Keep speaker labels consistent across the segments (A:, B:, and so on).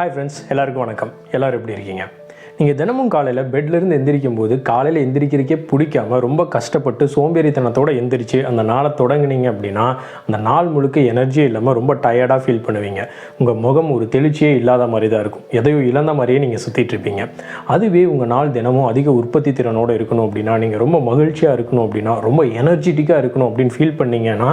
A: Hi friends, எல்லாருக்கும் வணக்கம். எல்லோரும் எப்படி இருக்கீங்க? நீங்கள் தினமும் காலையில் பெட்லேருந்து எந்திரிக்கும் போது காலையில் எந்திரிக்கிறதுக்கே பிடிக்காமல் ரொம்ப கஷ்டப்பட்டு சோம்பேறித்தனத்தோடு எந்திரிச்சு அந்த நாளை தொடங்குனீங்க அப்படின்னா அந்த நாள் முழுக்க எனர்ஜியே இல்லாமல் ரொம்ப டயர்டாக ஃபீல் பண்ணுவீங்க. உங்கள் முகம் ஒரு தெளிச்சியே இல்லாத மாதிரி தான் இருக்கும். எதையோ இழந்த மாதிரியே நீங்கள் சுற்றிட்டு இருப்பீங்க. அதுவே உங்கள் நாள் தினமும் அதிக உற்பத்தி திறனோடு இருக்கணும் அப்படின்னா, நீங்கள் ரொம்ப மகிழ்ச்சியாக இருக்கணும் அப்படின்னா, ரொம்ப எனர்ஜெட்டிக்காக இருக்கணும் அப்படின்னு ஃபீல் பண்ணிங்கன்னா,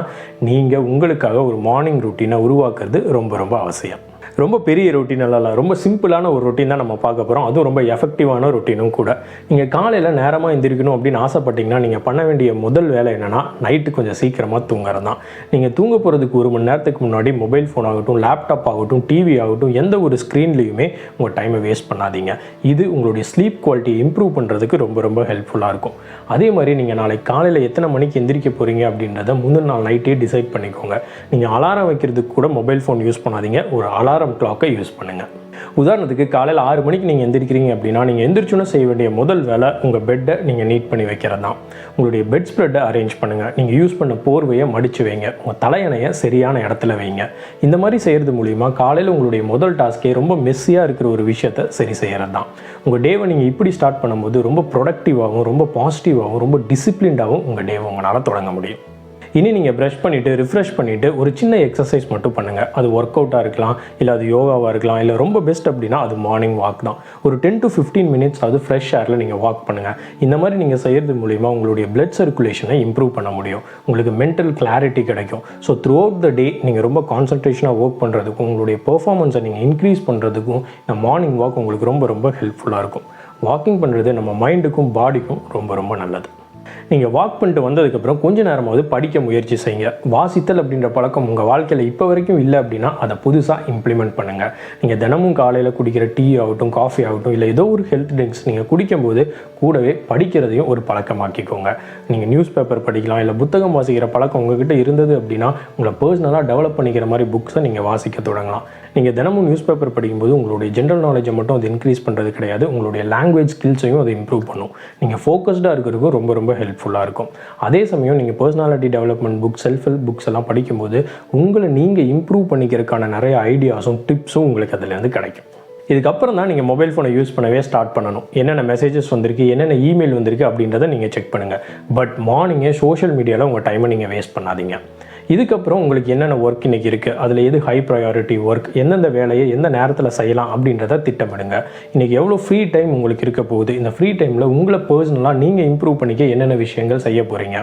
A: நீங்கள் உங்களுக்காக ஒரு மார்னிங் ரொட்டீனை உருவாக்குறது ரொம்ப ரொம்ப அவசியம். ரொம்ப பெரிய ரொட்டீன் இல்லை, ரொம்ப சிம்பிளான ஒரு ரொட்டீன் தான் நம்ம பார்க்க போகிறோம். அதுவும் ரொம்ப எஃபெக்டிவான ரொட்டீனும் கூட. நீங்கள் காலையில் நேரமாக எந்திரிக்கணும் அப்படின்னு ஆசைப்பட்டீங்கன்னா, நீங்கள் பண்ண வேண்டிய முதல் வேலை என்னென்னா, நைட்டு கொஞ்சம் சீக்கிரமாக தூங்குறது தான். நீங்கள் தூங்க போகிறதுக்கு 1 மணி நேரத்துக்கு முன்னாடி மொபைல் ஃபோன் ஆகட்டும், லேப்டாப் ஆகட்டும், டிவி ஆகட்டும், எந்த ஒரு ஸ்க்ரீன்லேயுமே உங்கள் டைமை வேஸ்ட் பண்ணாதீங்க. இது உங்களுடைய ஸ்லீப் குவாலிட்டியை இம்ப்ரூவ் பண்ணுறதுக்கு ரொம்ப ரொம்ப ஹெல்ப்ஃபுல்லாக இருக்கும். அதே மாதிரி நீங்கள் நாளைக்கு காலையில் எத்தனை மணிக்கு எந்திரிக்க போகிறீங்க அப்படின்றத முந்தின நாள் நைட்டே டிசைட் பண்ணிக்கோங்க. நீங்கள் அலாரம் வைக்கிறதுக்கு கூட மொபைல் ஃபோன் யூஸ் பண்ணாதீங்க. ஒரு அலாரம் கிளாக்கை யூஸ் பண்ணுங்கள். உதாரணத்துக்கு காலையில் 6 மணிக்கு நீங்கள் எந்திரிக்கிறீங்க அப்படின்னா, நீங்கள் எந்திரிச்சோன்னு செய்ய வேண்டிய முதல் வேலை உங்கள் பெட்டை நீங்கள் நீட் பண்ணி வைக்கிறது தான். உங்களுடைய பெட் ஸ்ப்ரெட்டை அரேஞ்ச் பண்ணுங்கள். நீங்கள் யூஸ் பண்ண போர்வையை மடித்து வைங்க. உங்கள் தலையணையை சரியான இடத்துல வைங்க. இந்த மாதிரி செய்கிறது மூலிமா காலையில் உங்களுடைய முதல் டாஸ்கே ரொம்ப மெஸ்ஸியாக இருக்கிற ஒரு விஷயத்தை சரி செய்கிறது தான். உங்கள் டேவை நீங்கள் இப்படி ஸ்டார்ட் பண்ணும்போது ரொம்ப ப்ரொடக்டிவாகவும், ரொம்ப பாசிட்டிவாகவும், ரொம்ப டிசிப்ளின்டாகவும் உங்கள் டேவை உங்களால் தொடங்க முடியும். இனி நீங்கள் ப்ரஷ் பண்ணிவிட்டு ரிஃப்ரெஷ் பண்ணிவிட்டு ஒரு சின்ன எக்ஸசைஸ் மட்டும் பண்ணுங்கள். அது ஒர்க் அவுட்டாக இருக்கலாம், இல்லை அது யோகாவாக இருக்கலாம், இல்லை ரொம்ப பெஸ்ட் அப்படின்னா அது மார்னிங் வாக் தான். ஒரு 10 to 15 மினிட்ஸ் அது ஃப்ரெஷ் ஏரில் நீங்கள் வாக் பண்ணுங்கள். இந்த மாதிரி நீங்கள் செய்கிறது மூலிமா உங்களுடைய பிளட் சர்க்குலேஷனை இம்ப்ரூவ் பண்ண முடியும். உங்களுக்கு மென்டல் கிளாரிட்டி கிடைக்கும். ஸோ த்ரூ அவுட் த டே நீங்கள் ரொம்ப கான்சன்ட்ரேஷனாக ஒர்க் பண்ணுறதுக்கும், உங்களுடைய பெர்ஃபார்மன்ஸை நீங்கள் இன்க்ரீஸ் பண்ணுறதுக்கும் இந்த மார்னிங் வாக் உங்களுக்கு ரொம்ப ரொம்ப ஹெல்ப்ஃபுல்லாக இருக்கும். வாக்கிங் பண்ணுறது நம்ம மைண்டுக்கும் பாடிக்கும் ரொம்ப ரொம்ப நல்லது. நீங்கள் வாக் பண்ணிட்டு வந்ததுக்கப்புறம் கொஞ்சம் நேரமாவது படிக்க முயற்சி செய்யுங்க. வாசித்தல் அப்படின்ற பழக்கம் உங்கள் வாழ்க்கையில் இப்போ வரைக்கும் இல்லை அப்படின்னா அதை புதுசாக இம்ப்ளிமெண்ட் பண்ணுங்கள். நீங்கள் தினமும் காலையில் குடிக்கிற டீ ஆகட்டும், காஃபி ஆகட்டும், இல்லை ஏதோ ஒரு ஹெல்த் ட்ரிங்க்ஸ் நீங்கள் குடிக்கும்போது கூடவே படிக்கிறதையும் ஒரு பழக்கமாக்கிக்கோங்க. நீங்கள் நியூஸ் பேப்பர் படிக்கலாம், இல்லை புத்தகம் வாசிக்கிற பழக்கம் உங்கள்கிட்ட இருந்தது அப்படின்னா உங்களை பர்சனலாக டெவலப் பண்ணிக்கிற மாதிரி புக்ஸை நீங்கள் வாசிக்க தொடங்கலாம். நீங்கள் தினமும் நியூஸ் பேப்பர் படிக்கும்போது உங்களுடைய ஜென்ரல் நாலேஜை மட்டும் அது இன்க்ரீஸ் பண்ணுறது கிடையாது, உங்களுடைய லாங்குவேஜ் ஸ்கில்ஸையும் அதை இம்ப்ரூவ் பண்ணும். நீங்கள் ஃபோக்கஸ்டாக இருக்கிறதுக்கும் ரொம்ப ரொம்ப ஹெல்ப்ஃபுல்லாக இருக்கும். அதே சமயம் நீங்கள் personality development books, self help books எல்லாம் படிக்கும்போது உங்களை நீங்கள் இம்ப்ரூவ் பண்ணிக்கிறதுக்கான நிறைய ஐடியாஸும் டிப்ஸும் உங்களுக்கு அதுலேருந்து கிடைக்கும். இதுக்கப்புறம் தான் நீங்கள் மொபைல் ஃபோனை யூஸ் பண்ணவே ஸ்டார்ட் பண்ணணும். என்னென்ன மெசேஜஸ் வந்திருக்கு, என்னென்ன இமெயில் வந்திருக்கு அப்படின்றத நீங்கள் செக் பண்ணுங்கள். பட் மார்னிங்கே சோஷியல் மீடியாவில் உங்கள் டைமை நீங்கள் வேஸ்ட் பண்ணாதீங்க. இதுக்கப்புறம் உங்களுக்கு என்னென்ன ஒர்க் இன்றைக்கி இருக்குது, அதில் எது ஹை ப்ரையாரிட்டி ஒர்க், எந்தெந்த வேலையை எந்த நேரத்தில் செய்யலாம் அப்படின்றத திட்டமிடுங்க. இன்றைக்கி எவ்வளோ ஃப்ரீ டைம் உங்களுக்கு இருக்க போகுது, இந்த ஃப்ரீ டைமில் உங்களை பர்சனலாக நீங்கள் இம்ப்ரூவ் பண்ணிக்க என்னென்ன விஷயங்கள் செய்ய போகிறீங்க.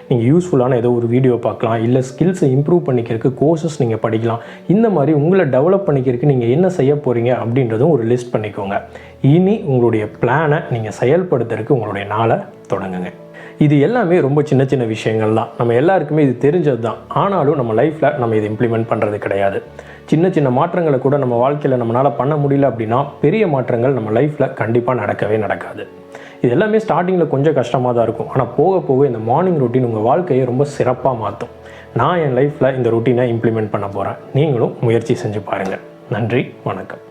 A: நீங்கள் யூஸ்ஃபுல்லான ஏதோ ஒரு வீடியோ பார்க்கலாம், இல்லை ஸ்கில்ஸை இம்ப்ரூவ் பண்ணிக்கிறதுக்கு கோர்சஸ் நீங்கள் படிக்கலாம். இந்த மாதிரி உங்களை டெவலப் பண்ணிக்கிறதுக்கு நீங்கள் என்ன செய்ய போகிறீங்க அப்படின்றதும் ஒரு லிஸ்ட் பண்ணிக்கோங்க. இனி உங்களுடைய பிளானை நீங்கள் செயல்படுத்துறதுக்கு உங்களுடைய நாளை தொடங்குங்க. இது எல்லாமே ரொம்ப சின்ன சின்ன விஷயங்கள் தான். நம்ம எல்லாருக்குமே இது தெரிஞ்சது தான். ஆனாலும் நம்ம லைஃப்பில் நம்ம இதை இம்ப்ளிமெண்ட் பண்ணுறது கிடையாது. சின்ன சின்ன மாற்றங்களை கூட நம்ம வாழ்க்கையில் நம்மளால் பண்ண முடியல அப்படின்னா பெரிய மாற்றங்கள் நம்ம லைஃப்பில் கண்டிப்பாக நடக்கவே நடக்காது. இது எல்லாமே ஸ்டார்டிங்கில் கொஞ்சம் கஷ்டமாக தான் இருக்கும். ஆனால் போக போக இந்த மார்னிங் ரொட்டீன் உங்கள் வாழ்க்கையை ரொம்ப சிறப்பாக மாற்றும். நான் என் லைஃப்பில் இந்த ரொட்டீனை இம்ப்ளிமெண்ட் பண்ண போகிறேன். நீங்களும் முயற்சி செஞ்சு பாருங்கள். நன்றி, வணக்கம்.